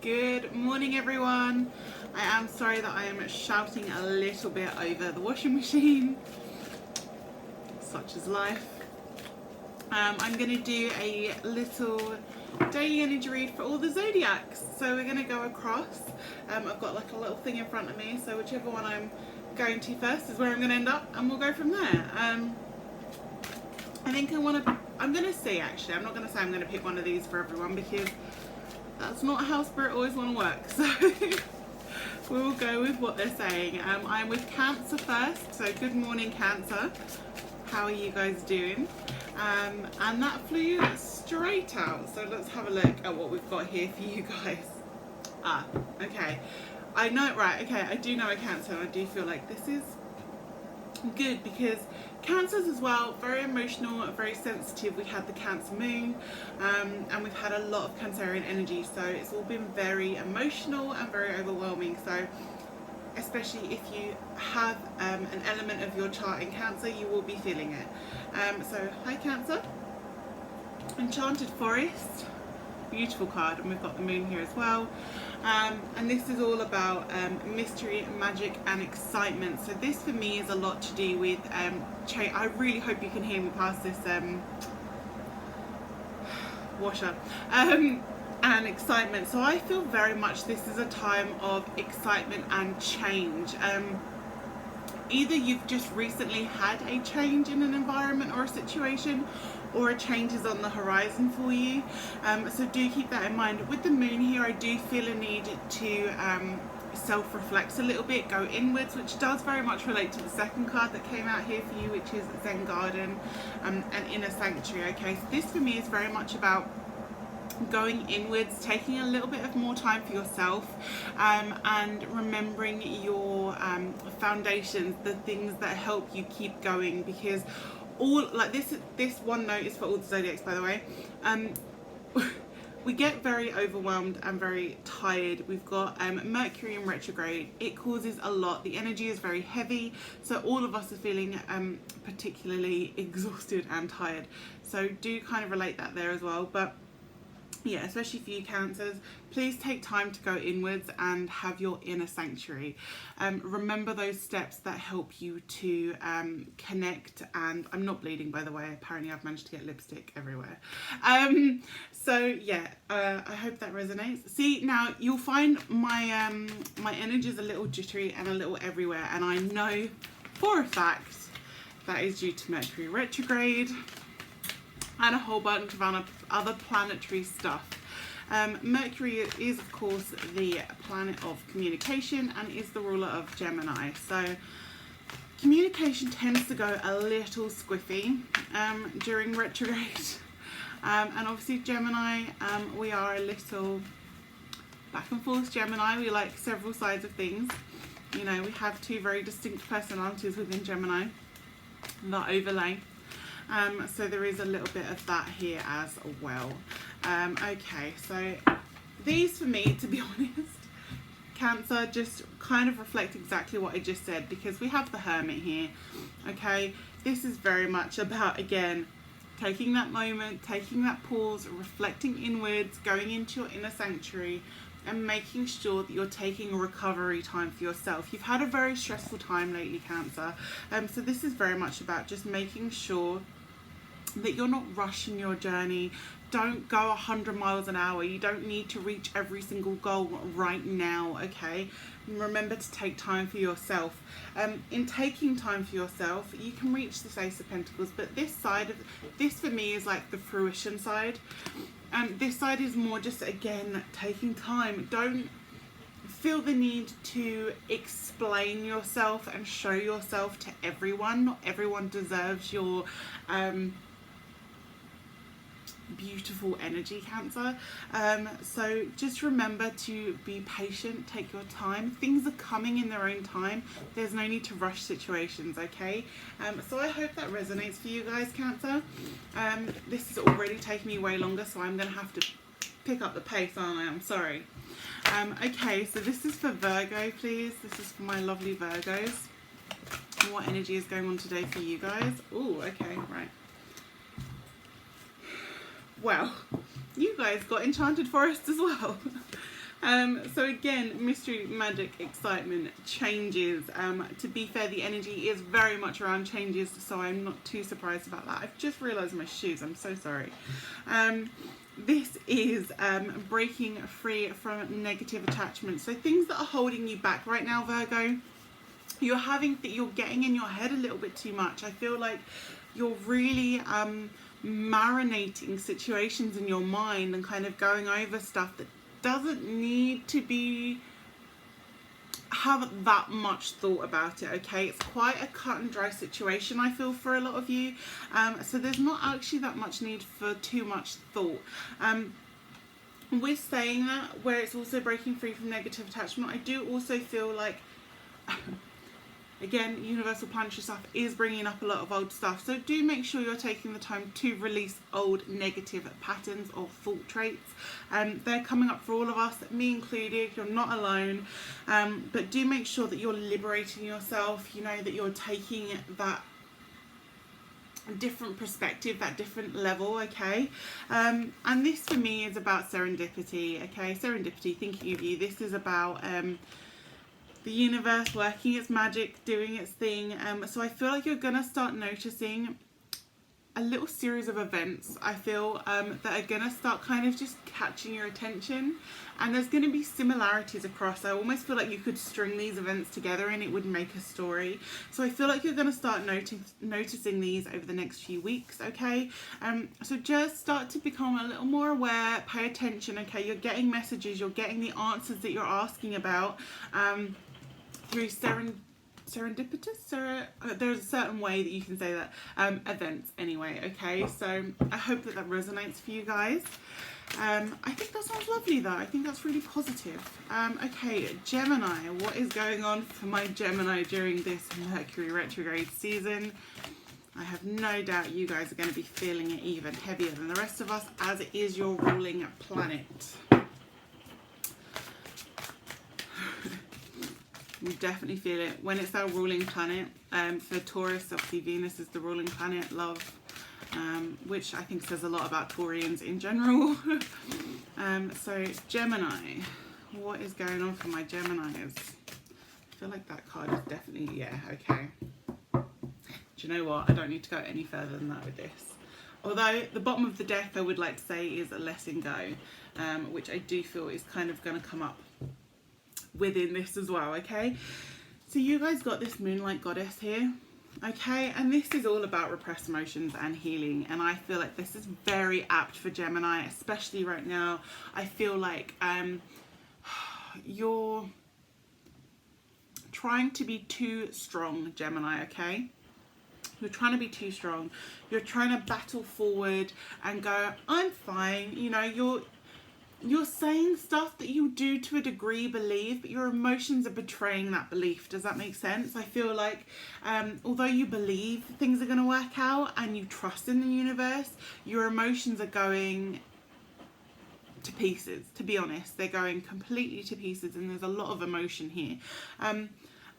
Good morning, everyone. I am sorry that I am shouting a little bit over the washing machine. Such is life. I'm going to do a little daily energy read for all the zodiacs. So we're going to go across. I've got like a little thing in front of me, so whichever one I'm going to first is where I'm going to end up, and we'll go from there. I think I'm going to see, actually. I'm not going to say I'm going to pick one of these for everyone, because that's not how Spirit always want to work. So we will go with what they're saying. I'm with Cancer first. So good morning, Cancer. How are you guys doing? And that flew straight out. So let's have a look at what we've got here for you guys. Okay. I know, right, okay, I do know a Cancer, and I do feel like this is good because Cancers as well, very emotional, very sensitive. We had the Cancer moon, and we've had a lot of Cancerian energy, so it's all been very emotional and very overwhelming. So especially if you have an element of your chart in Cancer, you will be feeling it. So hi Cancer. Enchanted Forest, beautiful card, and we've got the moon here as well. And this is all about mystery, magic and excitement. So this for me is a lot to do with I really hope you can hear me past this washer, and excitement. So I feel very much this is a time of excitement and change. Either you've just recently had a change in an environment or a situation, or a change is on the horizon for you. So do keep that in mind. With the moon here, I do feel a need to self-reflect a little bit, go inwards, which does very much relate to the second card that came out here for you, which is Zen Garden and Inner Sanctuary. Okay, so this for me is very much about going inwards, taking a little bit of more time for yourself, and remembering your foundations, the things that help you keep going, because all like this one note is for all the zodiacs, by the way. We get very overwhelmed and very tired. We've got Mercury in retrograde. It causes a lot. The energy is very heavy, so all of us are feeling particularly exhausted and tired. So do kind of relate that there as well. But yeah, especially for you Cancers, please take time to go inwards and have your inner sanctuary. Remember those steps that help you to connect. And I'm not bleeding, by the way. Apparently I've managed to get lipstick everywhere. So yeah, I hope that resonates. See, now you'll find my my energy is a little jittery and a little everywhere, and I know for a fact that is due to Mercury retrograde and a whole bunch of other planetary stuff. Mercury is, of course, the planet of communication and is the ruler of Gemini. So communication tends to go a little squiffy during retrograde. And obviously Gemini, we are a little back and forth Gemini. We like several sides of things. You know, we have two very distinct personalities within Gemini that overlay. So there is a little bit of that here as well. Okay, so these for me, to be honest, Cancer, just kind of reflect exactly what I just said, because we have the Hermit here. Okay, this is very much about, again, taking that moment, taking that pause, reflecting inwards, going into your inner sanctuary, and making sure that you're taking recovery time for yourself. You've had a very stressful time lately, Cancer. So this is very much about just making sure that you're not rushing your journey. Don't go 100 miles an hour. You don't need to reach every single goal right now, okay? Remember to take time for yourself. In taking time for yourself, you can reach this Ace of Pentacles, but this side of this for me is like the fruition side. This side is more just, again, taking time. Don't feel the need to explain yourself and show yourself to everyone. Not everyone deserves your beautiful energy, Cancer. So just remember to be patient, take your time. Things are coming in their own time. There's no need to rush situations, okay? So I hope that resonates for you guys, Cancer. This is already taking me way longer, so I'm gonna have to pick up the pace, aren't I? I'm sorry. Okay, so this is for Virgo, please. This is for my lovely Virgos. What energy is going on today for you guys? Oh, okay, right. Well, you guys got Enchanted Forest as well. So again, mystery, magic, excitement, changes. To be fair, the energy is very much around changes, so I'm not too surprised about that. I've just realised my shoes, I'm so sorry. This is breaking free from negative attachments. So things that are holding you back right now, Virgo, you're getting in your head a little bit too much. I feel like you're really marinating situations in your mind and kind of going over stuff that doesn't need to have that much thought about it. Okay, it's quite a cut and dry situation, I feel, for a lot of you, so there's not actually that much need for too much thought. With saying that, where it's also breaking free from negative attachment, I do also feel like again, universal planetary stuff is bringing up a lot of old stuff, so do make sure you're taking the time to release old negative patterns or thought traits. They're coming up for all of us, me included. You're not alone, but do make sure that you're liberating yourself, you know, that you're taking that different perspective, that different level. Okay, and this for me is about serendipity. Okay, serendipity, thinking of you. This is about the universe working its magic, doing its thing. So I feel like you're gonna start noticing a little series of events, I feel, that are gonna start kind of just catching your attention, and there's gonna be similarities across. I almost feel like you could string these events together and it would make a story. So I feel like you're gonna start noticing these over the next few weeks. Okay, so just start to become a little more aware, pay attention. Okay, you're getting messages, you're getting the answers that you're asking about, through serendipitous, there's a certain way that you can say that, events anyway. Okay, so I hope that resonates for you guys. I think that sounds lovely though. I think that's really positive. Okay, Gemini, what is going on for my Gemini during this Mercury retrograde season? I have no doubt you guys are going to be feeling it even heavier than the rest of us, as it is your ruling planet. You definitely feel it when it's our ruling planet. For Taurus, obviously Venus is the ruling planet, love, which I think says a lot about Taurians in general. So Gemini, what is going on for my Geminis? I feel like that card is definitely, yeah, okay. Do you know what? I don't need to go any further than that with this. Although the bottom of the deck, I would like to say, is a letting go, which I do feel is kind of going to come up within this as well. Okay, so you guys got this Moonlight Goddess here. Okay, and this is all about repressed emotions and healing, and I feel like this is very apt for Gemini, especially right now. I feel like you're trying to be too strong, Gemini. Okay, you're trying to be too strong, you're trying to battle forward and go, I'm fine, you know, you're saying stuff that you do to a degree believe, but your emotions are betraying that belief. Does that make sense? I feel like although you believe things are going to work out and you trust in the universe, your emotions are going to pieces. To be honest, they're going completely to pieces, and there's a lot of emotion here.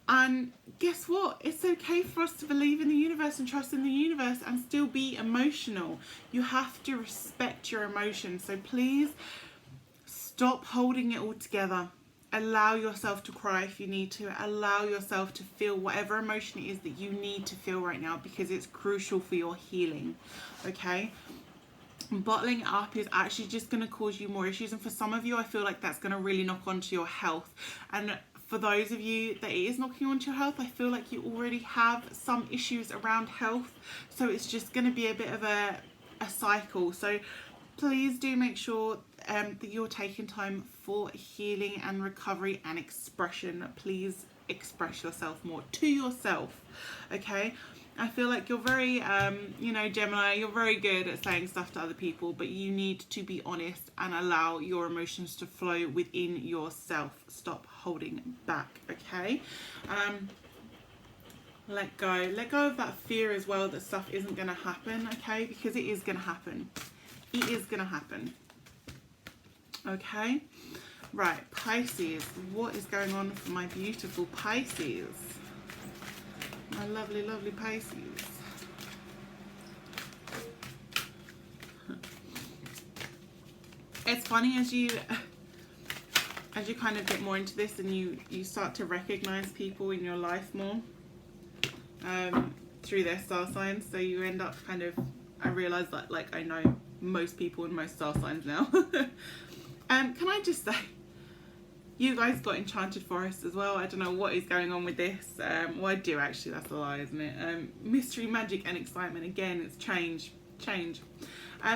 And guess what? It's okay for us to believe in the universe and trust in the universe and still be emotional. You have to respect your emotions. So please stop holding it all together. Allow yourself to cry if you need to. Allow yourself to feel whatever emotion it is that you need to feel right now, because it's crucial for your healing. Okay? Bottling it up is actually just going to cause you more issues, and for some of you, I feel like that's going to really knock onto your health. And for those of you that it is knocking onto your health, I feel like you already have some issues around health, so it's just going to be a bit of a cycle. So please do make sure that you're taking time for healing and recovery and expression. Please express yourself more to yourself. Okay, I feel like you're very you know, Gemini, you're very good at saying stuff to other people, but you need to be honest and allow your emotions to flow within yourself. Stop holding back. Okay, let go of that fear as well, that stuff isn't going to happen. Okay, because it is going to happen. It is going to happen. Okay, right, Pisces, what is going on for my beautiful Pisces? My lovely, lovely Pisces. It's funny, as you as you kind of get more into this and you start to recognize people in your life more through their star signs, so you end up kind of, I realize that like I know most people in most star signs now. Can I just say, you guys got Enchanted Forest as well. I don't know what is going on with this. Well, I do actually, that's a lie, isn't it? Mystery, magic and excitement. Again, it's change.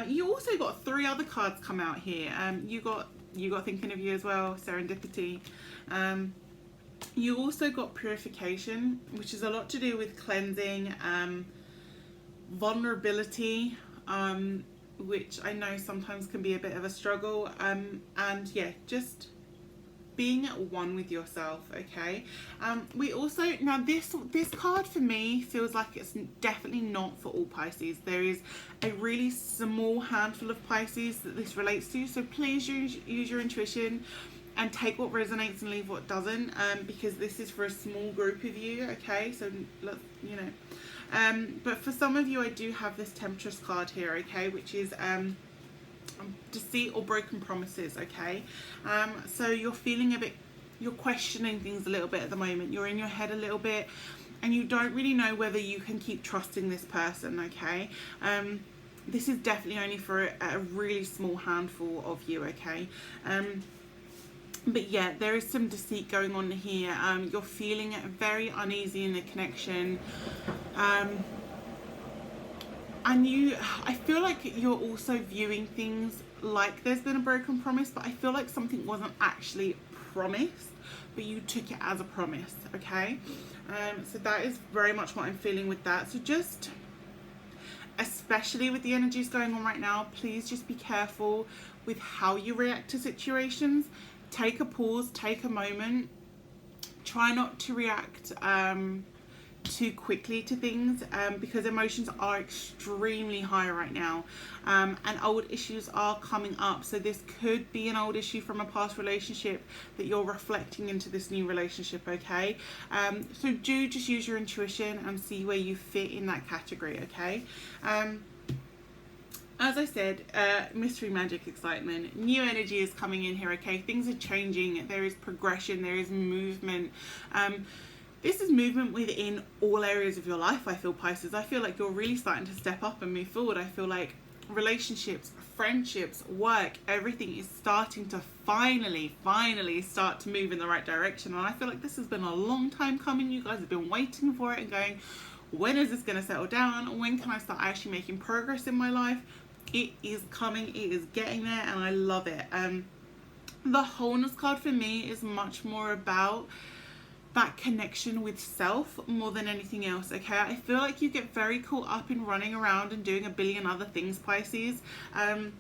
You also got 3 other cards come out here. You got Thinking of You as well, Serendipity. You also got Purification, which is a lot to do with cleansing, vulnerability, which I know sometimes can be a bit of a struggle, and yeah, just being at one with yourself. Okay. We also, now this card for me feels like it's definitely not for all Pisces. There is a really small handful of Pisces that this relates to, so please use your intuition and take what resonates and leave what doesn't, because this is for a small group of you. Okay, so look, you know, but for some of you I do have this Temptress card here, okay, which is deceit or broken promises. Okay, so you're feeling a bit, you're questioning things a little bit at the moment, you're in your head a little bit and you don't really know whether you can keep trusting this person. Okay, this is definitely only for a really small handful of you. Okay, but yeah, there is some deceit going on here. You're feeling very uneasy in the connection, and I feel like you're also viewing things like there's been a broken promise, but I feel like something wasn't actually promised, but you took it as a promise. Okay, so that is very much what I'm feeling with that. So just, especially with the energies going on right now, please just be careful with how you react to situations. Take a pause, take a moment, try not to react too quickly to things, because emotions are extremely high right now, and old issues are coming up. So this could be an old issue from a past relationship that you're reflecting into this new relationship. Okay, so do just use your intuition and see where you fit in that category. Okay, as I said, mystery, magic, excitement, new energy is coming in here. Okay, things are changing, there is progression, there is movement. This is movement within all areas of your life, I feel, Pisces. I feel like you're really starting to step up and move forward. I feel like relationships, friendships, work, everything is starting to finally start to move in the right direction. And I feel like this has been a long time coming. You guys have been waiting for it and going, when is this going to settle down? When can I start actually making progress in my life? It is coming, it is getting there, and I love it. The wholeness card for me is much more about that connection with self more than anything else. Okay, I feel like you get very caught up in running around and doing a billion other things, Pisces, and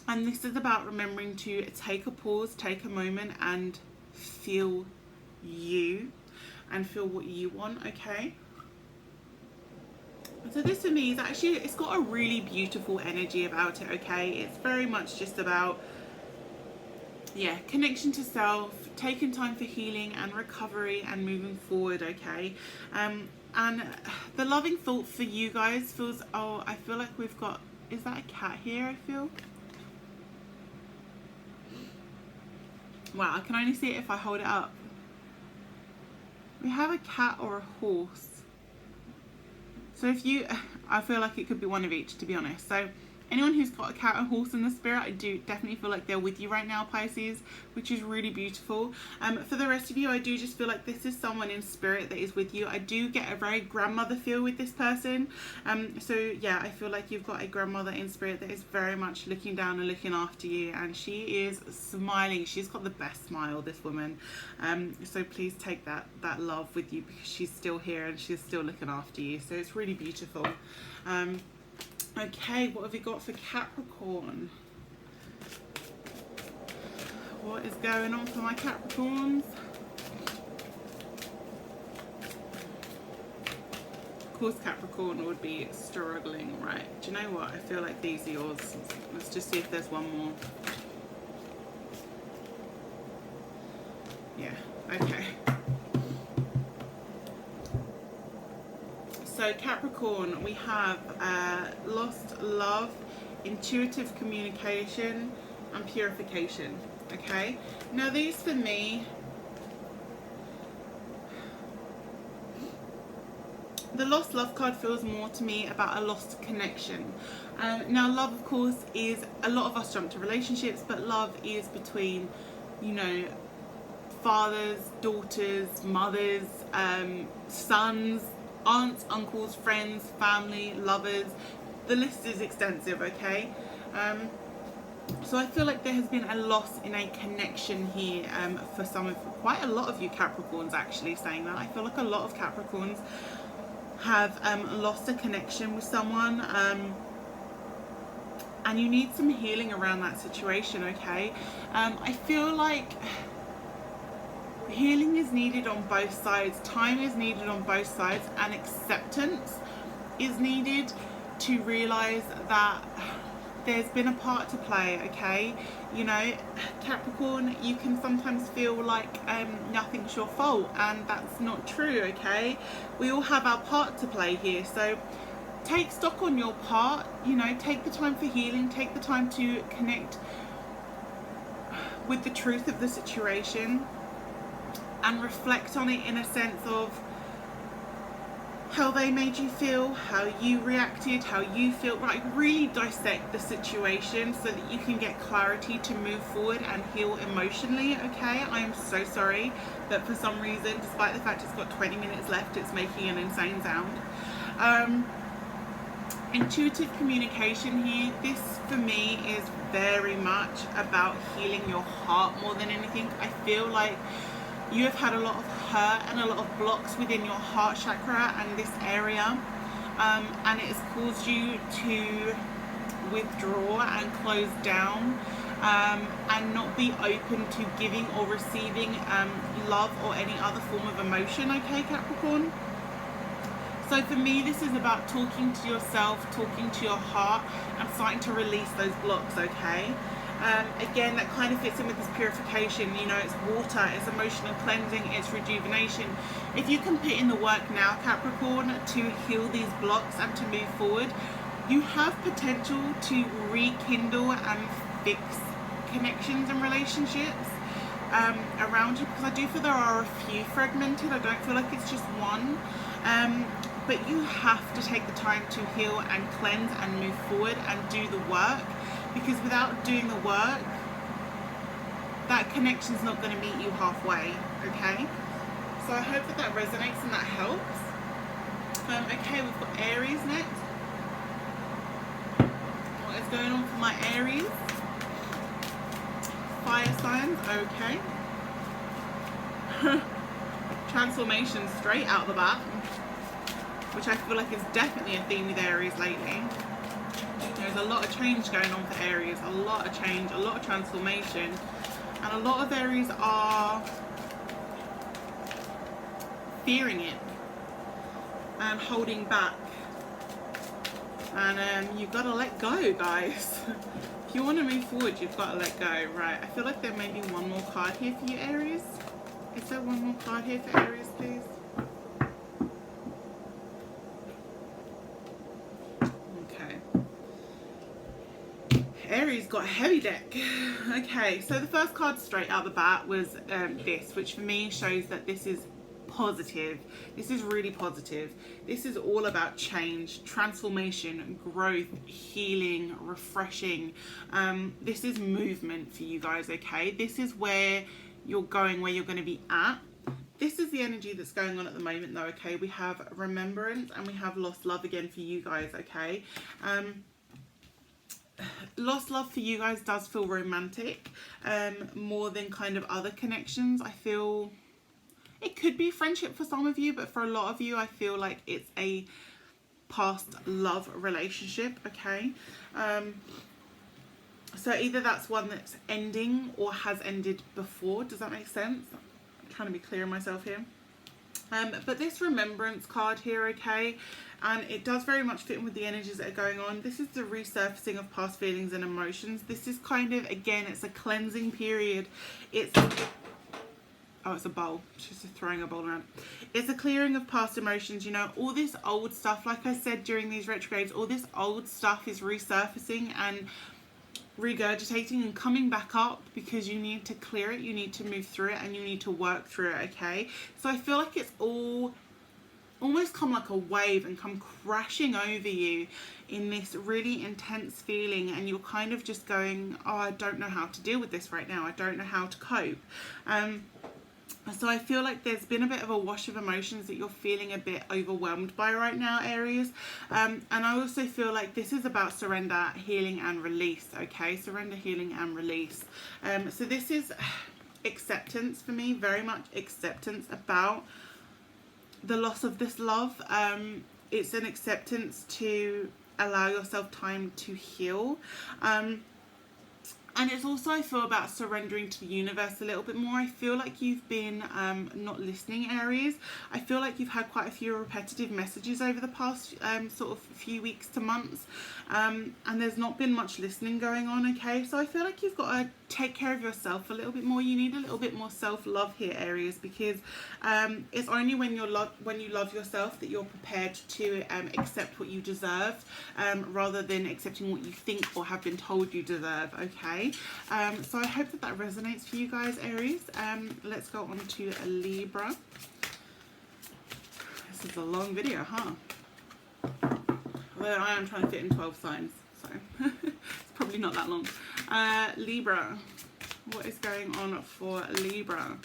this is about remembering to take a pause, take a moment and feel you and feel what you want. Okay, so this for me is actually, it's got a really beautiful energy about it. Okay, it's very much just about, yeah, connection to self, taking time for healing and recovery and moving forward. Okay, and the loving thought for you guys feels, oh, I feel like we've got, is that a cat here? I feel, wow, I can only see it if I hold it up. We have a cat or a horse. So if you, I feel like it could be one of each, to be honest. So anyone who's got a cat or horse in the spirit, I do definitely feel like they're with you right now, Pisces, which is really beautiful. For the rest of you, I do just feel like this is someone in spirit that is with you. I do get a very grandmother feel with this person. So yeah, I feel like you've got a grandmother in spirit that is very much looking down and looking after you, and she is smiling. She's got the best smile, this woman. So please take that love with you, because she's still here and she's still looking after you. So it's really beautiful. Okay, what have we got for Capricorn? What is going on for my Capricorns? Of course Capricorn would be struggling, right? Do you know what? I feel like these are yours. Let's just see if there's one more. Yeah, okay. So Capricorn, we have lost love, intuitive communication and purification. okay? Now these for me, the lost love card feels more to me about a lost connection. Now love, of course, is, a lot of us jump to relationships, but love is between, you know, fathers, daughters, mothers, sons, aunts, uncles, friends, family, lovers. The list is extensive, okay? So I feel like there has been a loss in a connection here for quite a lot of you Capricorns, actually, saying that. I feel like a lot of Capricorns have lost a connection with someone, and you need some healing around that situation, okay? I feel like healing is needed on both sides, time is needed on both sides, and acceptance is needed to realize that there's been a part to play, okay? You know, Capricorn, you can sometimes feel like nothing's your fault, and that's not true, okay? We all have our part to play here, so take stock on your part, you know, take the time for healing, take the time to connect with the truth of the situation and reflect on it in a sense of how they made you feel, how you reacted, how you feel. Like, really dissect the situation so that you can get clarity to move forward and heal emotionally, okay? I am so sorry that for some reason, despite the fact it's got 20 minutes left, it's making an insane sound. Intuitive communication here, this for me is very much about healing your heart more than anything. I feel like you have had a lot of hurt and a lot of blocks within your heart chakra and this area, and it has caused you to withdraw and close down, and not be open to giving or receiving love or any other form of emotion, okay, Capricorn? So for me, this is about talking to yourself, talking to your heart, and starting to release those blocks, okay? Again, that kind of fits in with this purification. You know, it's water, it's emotional cleansing, it's rejuvenation. If you can put in the work now, Capricorn, to heal these blocks and to move forward, you have potential to rekindle and fix connections and relationships around you, because I do feel there are a few fragmented. I don't feel like it's just one. But you have to take the time to heal and cleanse and move forward and do the work, because without doing the work, that connection's not going to meet you halfway, okay? So I hope that that resonates and that helps. Okay, we've got Aries next. What is going on for my Aries? Fire signs, okay. Transformation straight out the bat, which I feel like is definitely a theme with Aries lately. There's a lot of change going on for Aries, a lot of change, a lot of transformation, and a lot of Aries are fearing it and holding back, and you've got to let go, guys. If you want to move forward, you've got to let go. Right, I feel like there may be one more card here for you, Aries. Is there one more card here for Aries, please? Aries got a heavy deck. Okay, so the first card straight out the bat was this, which for me shows that this is positive. This is really positive. This is all about change, transformation, growth, healing, refreshing. This is movement for you guys, okay? This is where you're going, where you're going to be at. This is the energy that's going on at the moment though, okay? We have remembrance and we have lost love again for you guys, okay? Lost love for you guys does feel romantic, more than kind of other connections. I feel it could be friendship for some of you, but for a lot of you, I feel like it's a past love relationship, okay? So either that's one that's ending or has ended before. Does that make sense? I'm trying to be clear on myself here. But this remembrance card here, okay, and it does very much fit in with the energies that are going on. This is the resurfacing of past feelings and emotions. This is kind of, again, it's a cleansing period. It's a bowl. She's just throwing a bowl around. It's a clearing of past emotions. You know, all this old stuff, like I said during these retrogrades, all this old stuff is resurfacing, and regurgitating and coming back up, because you need to clear it, you need to move through it, and you need to work through it, okay? So I feel like it's all almost come like a wave and come crashing over you in this really intense feeling, and you're kind of just going, oh, I don't know how to deal with this right now, I don't know how to cope. So I feel like there's been a bit of a wash of emotions that you're feeling a bit overwhelmed by right now, Aries. And I also feel like this is about surrender, healing and release, okay? Surrender, healing and release. So this is acceptance for me, very much acceptance about the loss of this love. It's an acceptance to allow yourself time to heal. And it's also, I feel, about surrendering to the universe a little bit more. I feel like you've been not listening, Aries. I feel like you've had quite a few repetitive messages over the past sort of few weeks to months. And there's not been much listening going on, okay? So I feel like you've got to take care of yourself a little bit more. You need a little bit more self-love here, Aries, because it's only when you love yourself that you're prepared to accept what you deserve, rather than accepting what you think or have been told you deserve, okay? So I hope that resonates for you guys, Aries. Let's go on to Libra. This is a long video, huh? Although I am trying to fit in 12 signs, so it's probably not that long. Libra, what is going on for Libra?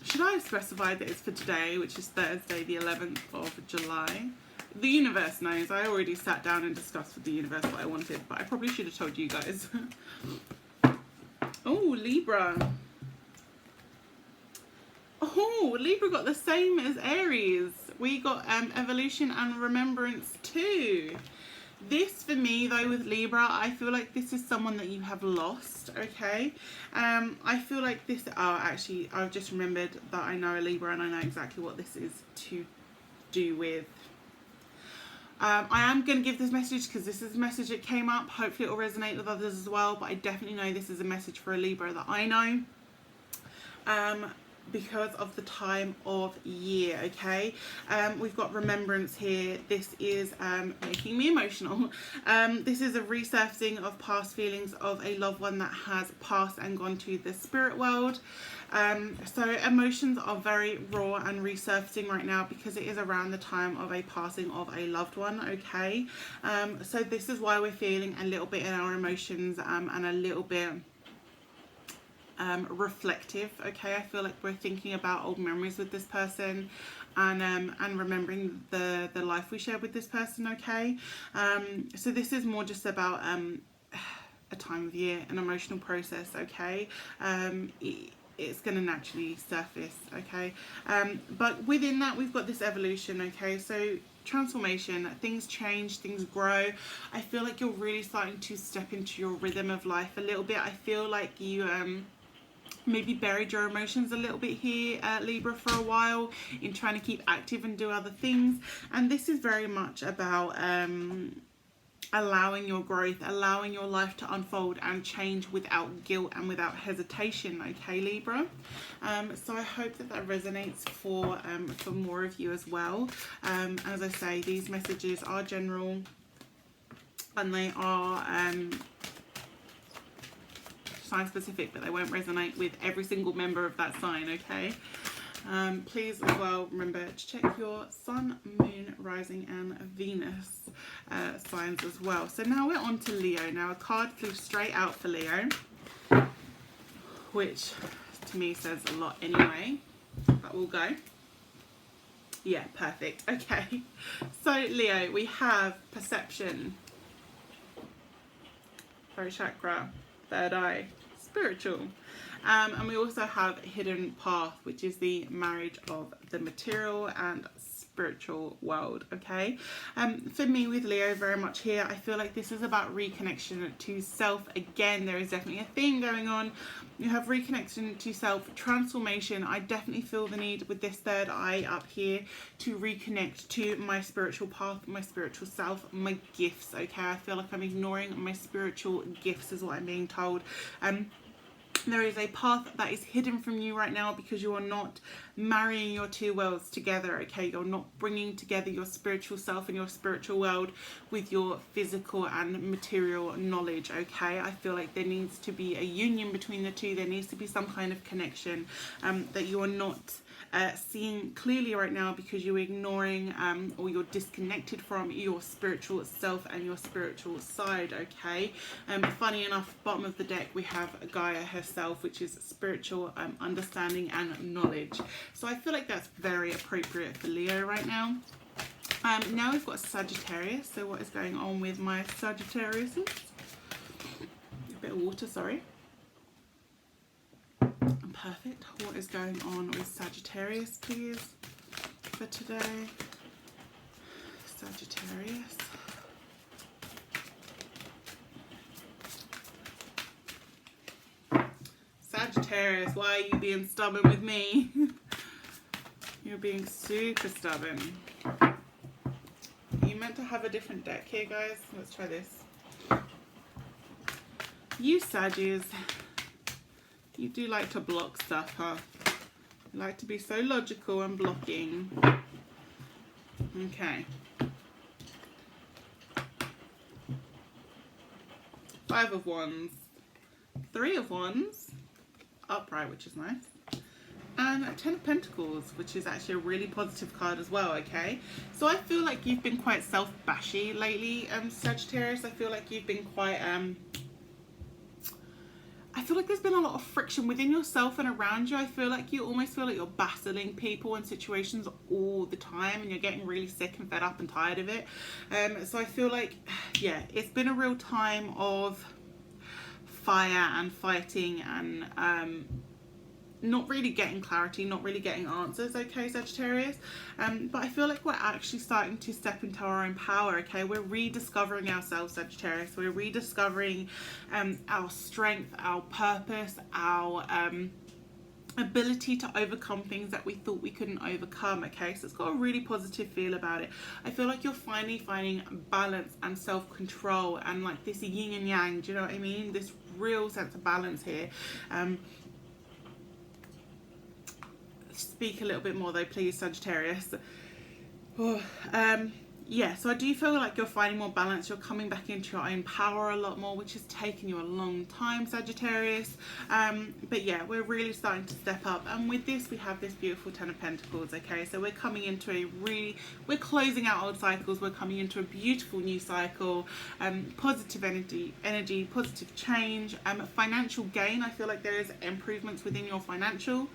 Should I have specified that it's for today, which is Thursday, the 11th of July? The universe knows. I already sat down and discussed with the universe what I wanted, but I probably should have told you guys. Oh, Libra. Oh, Libra got the same as Aries. We got evolution and remembrance too. This, for me, though, with Libra, I feel like this is someone that you have lost, okay? I feel like this... Oh, actually, I've just remembered that I know a Libra and I know exactly what this is to do with. I am going to give this message because this is a message that came up. Hopefully it will resonate with others as well, but I definitely know this is a message for a Libra that I know. Because of the time of year, okay? We've got remembrance here. This is making me emotional. This is a resurfacing of past feelings of a loved one that has passed and gone to the spirit world. So emotions are very raw and resurfacing right now because it is around the time of a passing of a loved one, okay? So this is why we're feeling a little bit in our emotions and a little bit reflective, okay? I feel like we're thinking about old memories with this person and remembering the life we shared with this person, okay? So this is more just about a time of year, an emotional process, okay? It's going to naturally surface, okay? But within that, we've got this evolution, okay? So transformation, things change, things grow. I feel like you're really starting to step into your rhythm of life a little bit. I feel like you maybe buried your emotions a little bit here, Libra, for a while in trying to keep active and do other things. And this is very much about allowing your growth, allowing your life to unfold and change without guilt and without hesitation, okay, Libra? So I hope that resonates for more of you as well. As I say, these messages are general and they are sign specific, but they won't resonate with every single member of that sign, okay? Please as well remember to check your sun, moon, rising and Venus signs as well. So now we're on to Leo. Now a card flew straight out for Leo, which to me says a lot anyway, but we'll go. Yeah, perfect. Okay, so Leo, we have perception, throat chakra, third eye, spiritual, and we also have hidden path, which is the marriage of the material and spiritual world, okay? For me with Leo, very much here, I feel like this is about reconnection to self. Again, there is definitely a theme going on. You have reconnection to self, transformation. I definitely feel the need with this third eye up here to reconnect to my spiritual path, my spiritual self, my gifts, okay? I feel like I'm ignoring my spiritual gifts is what I'm being told. There is a path that is hidden from you right now because you are not marrying your two worlds together, okay? You're not bringing together your spiritual self and your spiritual world with your physical and material knowledge, okay? I feel like there needs to be a union between the two. There needs to be some kind of connection that you are not seeing clearly right now because you're ignoring or you're disconnected from your spiritual self and your spiritual side, okay? Funny enough, bottom of the deck we have Gaia herself, which is spiritual understanding and knowledge. So I feel like that's very appropriate for Leo right now. Now we've got Sagittarius. So what is going on with my Sagittarius? A bit of water, sorry. Perfect. What is going on with Sagittarius, please, for today? Sagittarius. Sagittarius, why are you being stubborn with me? You're being super stubborn. You meant to have a different deck here, guys. Let's try this. You Saggies, you do like to block stuff, huh? You like to be so logical and blocking. Okay. 5 of Wands. 3 of Wands. Upright, which is nice. And 10 of Pentacles, which is actually a really positive card as well, okay? So I feel like you've been quite self-bashy lately, Sagittarius. I feel like you've been quite... I feel like there's been a lot of friction within yourself and around you. I feel like you almost feel like you're battling people and situations all the time and you're getting really sick and fed up and tired of it. So I feel like, yeah, it's been a real time of fire and fighting and not really getting clarity, not really getting answers, okay, Sagittarius? But I feel like we're actually starting to step into our own power, okay? We're rediscovering ourselves, Sagittarius. We're rediscovering our strength, our purpose, our ability to overcome things that we thought we couldn't overcome, okay? So it's got a really positive feel about it. I feel like you're finally finding balance and self-control and like this yin and yang, do you know what I mean? This real sense of balance here. Speak a little bit more though, please, Sagittarius. Yeah, so I do feel like you're finding more balance. You're coming back into your own power a lot more, which has taken you a long time, Sagittarius. But yeah, we're really starting to step up. And with this, we have this beautiful 10 of Pentacles, okay? So we're coming into we're closing out old cycles. We're coming into a beautiful new cycle. Positive energy, positive change, financial gain. I feel like there is improvements within your financial.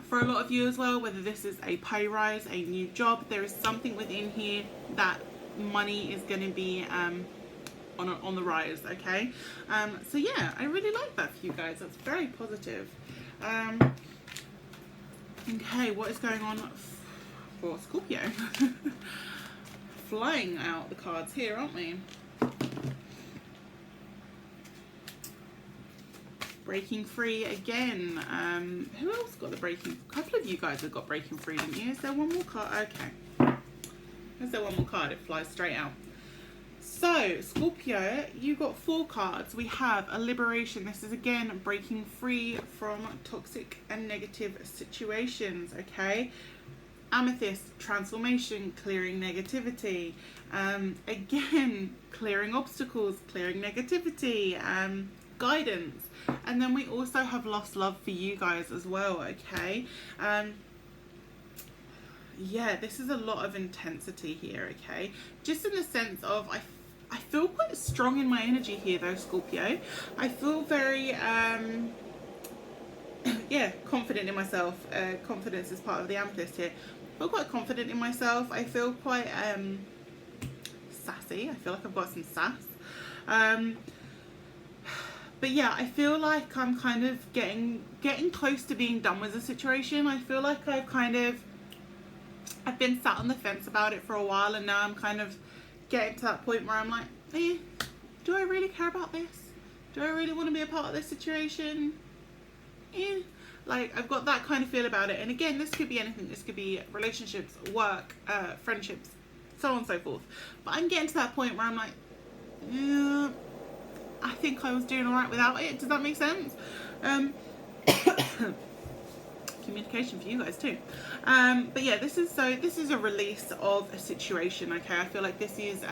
For a lot of you as well, whether this is a pay rise, a new job, there is something within here that money is going to be on the rise, okay? So yeah, I really like that for you guys. That's very positive. Okay, what is going on for Scorpio? Flying out the cards here, aren't we? Breaking free again. Who else got the breaking? A couple of you guys have got breaking free, didn't you? Is there one more card? Okay. Is there one more card? It flies straight out. So, Scorpio, you got 4 cards. We have a liberation. This is again breaking free from toxic and negative situations, okay? Amethyst, transformation, clearing negativity. Again, clearing obstacles, clearing negativity, guidance. And then we also have lost love for you guys as well, okay? Yeah, this is a lot of intensity here, okay? Just in the sense of, I feel quite strong in my energy here though, Scorpio. I feel very, yeah, confident in myself. Confidence is part of the amethyst here. I feel quite confident in myself. I feel quite sassy. I feel like I've got some sass. But yeah, I feel like I'm kind of getting close to being done with the situation. I feel like I've been sat on the fence about it for a while, and now I'm kind of getting to that point where I'm like, do I really care about this? Do I really want to be a part of this situation? Like, I've got that kind of feel about it. And again, this could be anything. This could be relationships, work, friendships, so on and so forth. But I'm getting to that point where I'm like, I think I was doing all right without it. Does that make sense? Communication for you guys too. But yeah, this is a release of a situation. Okay, I feel like this is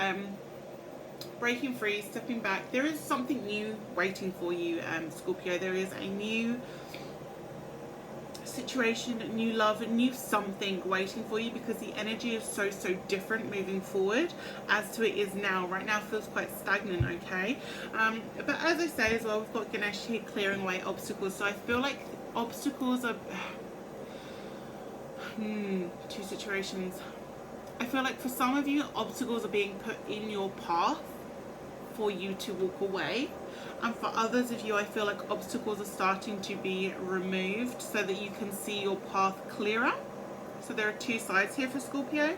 breaking free, stepping back. There is something new waiting for you, Scorpio. There is a new situation, new love, new something waiting for you, because the energy is so different moving forward as to it is now. Right now feels quite stagnant, okay? But as I say as well, we've got Ganesh here clearing away obstacles. So I feel like obstacles are two situations. I feel like for some of you, obstacles are being put in your path for you to walk away, and for others of you, I feel like obstacles are starting to be removed so that you can see your path clearer. So there are two sides here for Scorpio.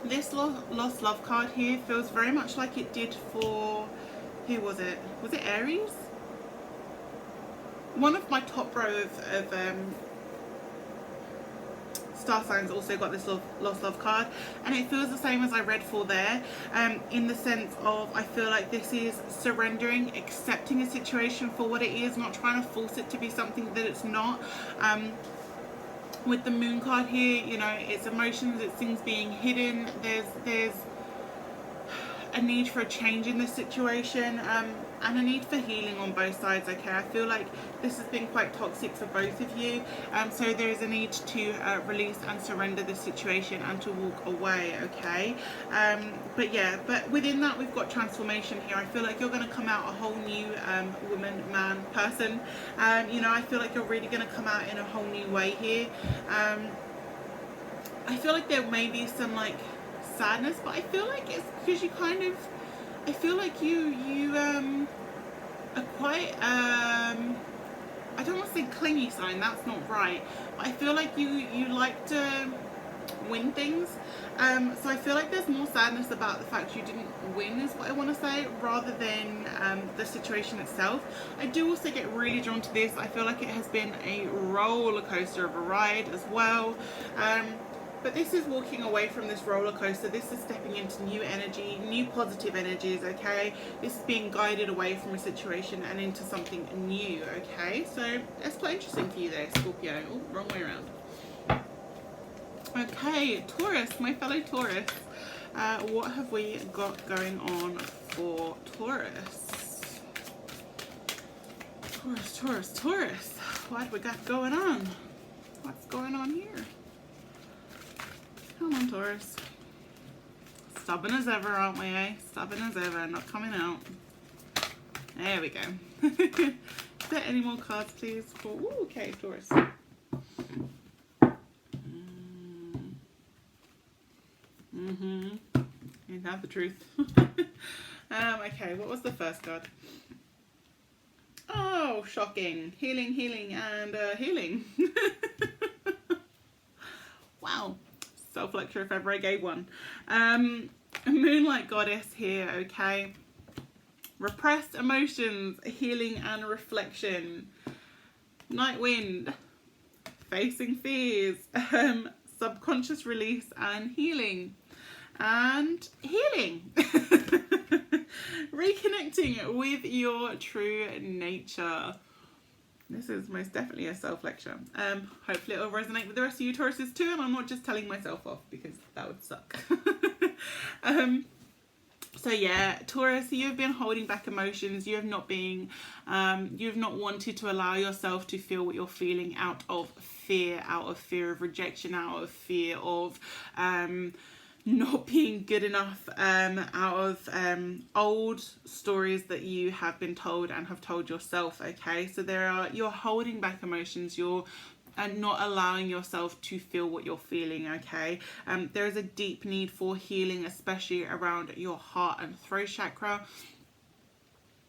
This lost love card here feels very much like it did for, who was it? Was it Aries? One of my top row of star signs also got this lost love card, and it feels the same as I read for there, in the sense of, I feel like this is surrendering, accepting a situation for what it is, not trying to force it to be something that it's not. With the moon card here, you know, it's emotions, it's things being hidden. There's a need for a change in this situation, and a need for healing on both sides. Okay, I feel like this has been quite toxic for both of you, so there is a need to release and surrender this situation and to walk away. Okay, but within that, we've got transformation here. I feel like you're going to come out a whole new woman, man, person. You know, I feel like you're really going to come out in a whole new way here. I feel like there may be some like sadness, but I feel like it's because you kind of, I feel like you are quite I don't want to say clingy sign, that's not right, but I feel like you like to win things, so I feel like there's more sadness about the fact you didn't win, is what I want to say, rather than the situation itself. I do also get really drawn to this. I feel like it has been a roller coaster of a ride as well. But this is walking away from this roller coaster. This is stepping into new energy, new positive energies, okay? This is being guided away from a situation and into something new, okay? So that's quite interesting for you there, Scorpio. Oh, wrong way around. Okay, Taurus, my fellow Taurus. What have we got going on for Taurus? Taurus. What have we got going on? What's going on here? Come on, Taurus. Stubborn as ever, aren't we, eh? Stubborn as ever, not coming out. There we go. Is there any more cards, please? Ooh, okay, Taurus. You have the truth. Okay, what was the first card? Oh, shocking. Healing, and healing. Wow. Self-lecture if ever I gave one. Moonlight Goddess here, okay? Repressed emotions, healing and reflection. Night Wind, facing fears, subconscious release and healing. And healing. Reconnecting with your true nature. This is most definitely a self-lecture. Hopefully it will resonate with the rest of you Tauruses too, and I'm not just telling myself off, because that would suck. So yeah, Taurus, you've been holding back emotions. You have not wanted to allow yourself to feel what you're feeling out of fear of rejection, out of fear of not being good enough, out of old stories that you have been told and have told yourself, okay? So you're holding back emotions, and not allowing yourself to feel what you're feeling, okay? There is a deep need for healing, especially around your heart and throat chakra.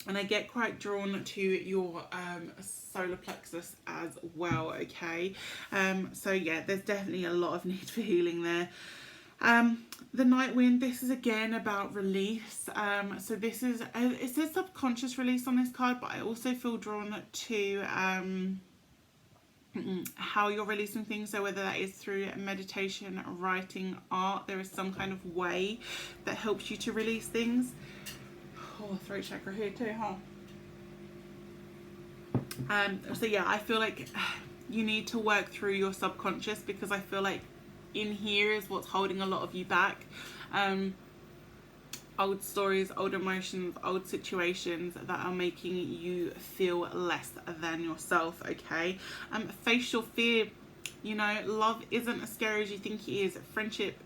And I get quite drawn to your solar plexus as well, okay? So yeah, there's definitely a lot of need for healing there. The Night Wind, this is again about release. So this is, it says subconscious release on this card, but I also feel drawn to how you're releasing things. So whether that is through meditation, writing, art, there is some kind of way that helps you to release things. Oh, Oh, throat chakra here too, huh? So yeah, I feel like you need to work through your subconscious, because I feel like in here is what's holding a lot of you back. Old stories, old emotions, old situations that are making you feel less than yourself, okay? Face your fear. You know, love isn't as scary as you think it is. Friendship,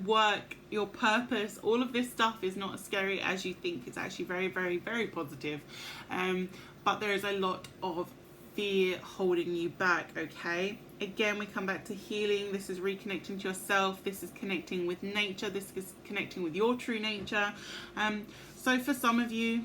work, your purpose, all of this stuff is not as scary as you think. It's actually very, very, very positive. But there is a lot of fear holding you back, okay? Again, we come back to healing. This is reconnecting to yourself. This is connecting with nature. This is connecting with your true nature. So for some of you,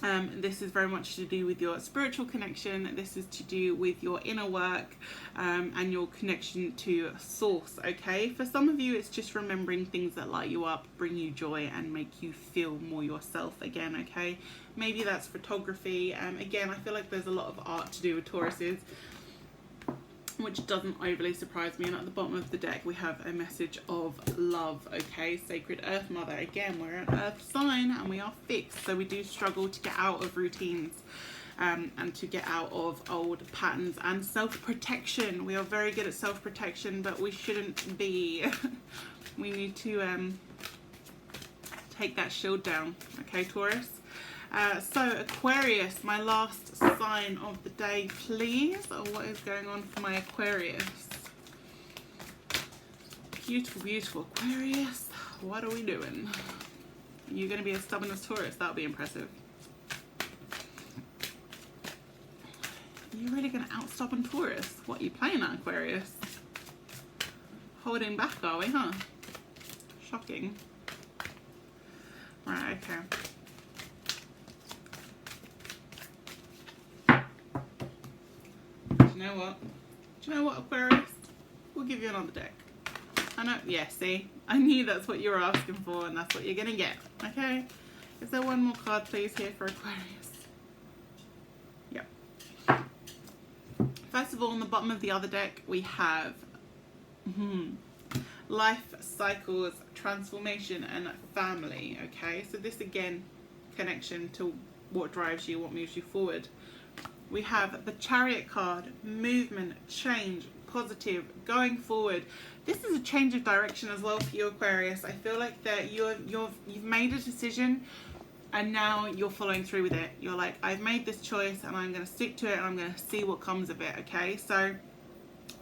this is very much to do with your spiritual connection. This is to do with your inner work, and your connection to source, okay? For some of you, it's just remembering things that light you up, bring you joy, and make you feel more yourself again, okay? Maybe that's photography. Again, I feel like there's a lot of art to do with Tauruses, which doesn't overly surprise me. And at the bottom of the deck, we have a message of love, okay? Sacred Earth Mother. Again, we're an Earth sign and we are fixed, so we do struggle to get out of routines, and to get out of old patterns and self-protection. We are very good at self-protection, but we shouldn't be. We need to take that shield down, okay, Taurus? So Aquarius, my last sign of the day, please. Oh, what is going on for my Aquarius? Beautiful, beautiful Aquarius. What are we doing? You're going to be as stubborn as Taurus. That'll be impressive. You're really going to out-stubborn Taurus? What are you playing at, Aquarius? Holding back, are we, huh? Shocking. Right, okay. Do you know what, Aquarius? We'll give you another deck. I know, yeah, see? I knew that's what you were asking for, and that's what you're going to get, okay? Is there one more card, please, here for Aquarius? Yep. First of all, on the bottom of the other deck, we have life cycles, transformation, and family, okay? So this, again, connection to what drives you, what moves you forward. We have the Chariot card, movement, change, positive, going forward. This is a change of direction as well for you, Aquarius. I feel like that you've made a decision, and now you're following through with it. You're like, I've made this choice and I'm going to stick to it, and I'm going to see what comes of it, okay? So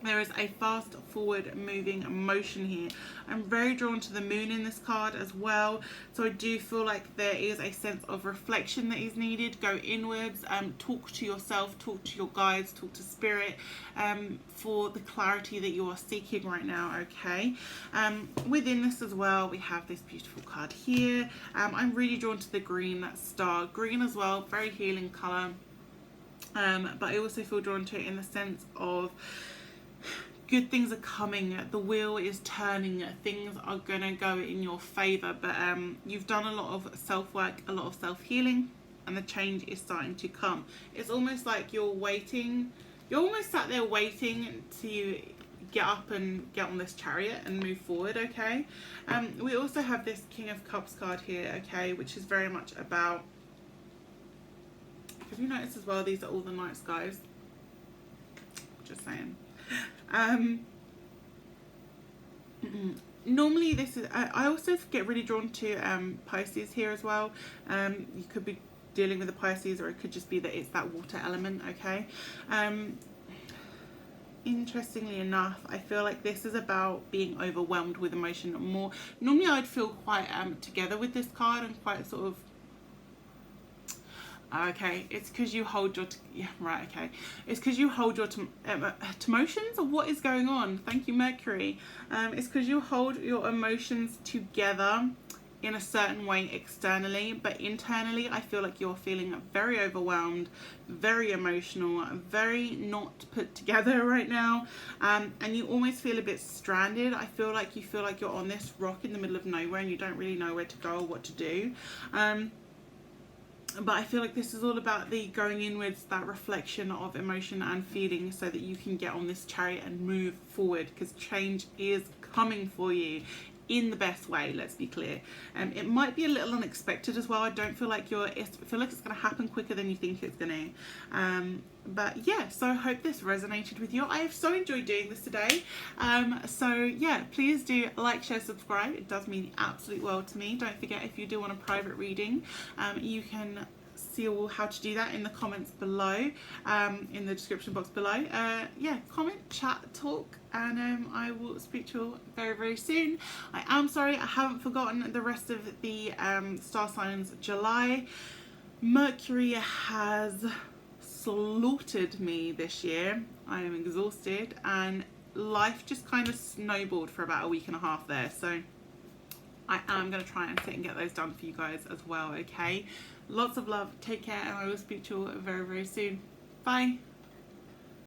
there is a fast forward moving motion here. I'm very drawn to the moon in this card as well, so I do feel like there is a sense of reflection that is needed. Go inwards, talk to yourself, talk to your guides, talk to spirit, for the clarity that you are seeking right now, okay? Within this as well, we have this beautiful card here. I'm really drawn to the green star. Green as well, very healing colour, but I also feel drawn to it in the sense of good things are coming, the wheel is turning, things are gonna go in your favor, but you've done a lot of self-work, a lot of self-healing, and the change is starting to come. It's almost like you're waiting, you're almost sat there waiting to get up and get on this chariot and move forward, okay? We also have this King of Cups card here, okay, which is very much about, have you noticed as well, these are all the night skies, just saying. Normally this is, I also get really drawn to Pisces here as well. You could be dealing with the Pisces, or it could just be that it's that water element, okay? Interestingly enough, I feel like this is about being overwhelmed with emotion more. Normally I'd feel quite together with this card and quite sort of, okay, it's because you hold your, yeah, right, okay. It's because you hold your emotions, or what is going on? Thank you, Mercury. It's because you hold your emotions together in a certain way externally, but internally I feel like you're feeling very overwhelmed, very emotional, very not put together right now, and you almost feel a bit stranded. I feel like you feel like you're on this rock in the middle of nowhere and you don't really know where to go or what to do. But I feel like this is all about the going inwards, that reflection of emotion and feeling, so that you can get on this chariot and move forward, because change is coming for you. in the best way, let's be clear. It might be a little unexpected as well. I don't feel like I feel like it's going to happen quicker than you think it's going to. But yeah, so I hope this resonated with you. I have so enjoyed doing this today. So yeah, please do like, share, subscribe. It does mean the absolute world to me. Don't forget, if you do want a private reading, you can see all how to do that in the comments below, in the description box below. Yeah, comment, chat, talk, and I will speak to you all very, very soon. I am sorry I haven't forgotten the rest of the star signs July. Mercury has slaughtered me this year. I am exhausted, and life just kind of snowballed for about a week and a half there, so I am going to try and sit and get those done for you guys as well, okay? Lots of love, take care, and I will speak to you all very, very soon. Bye.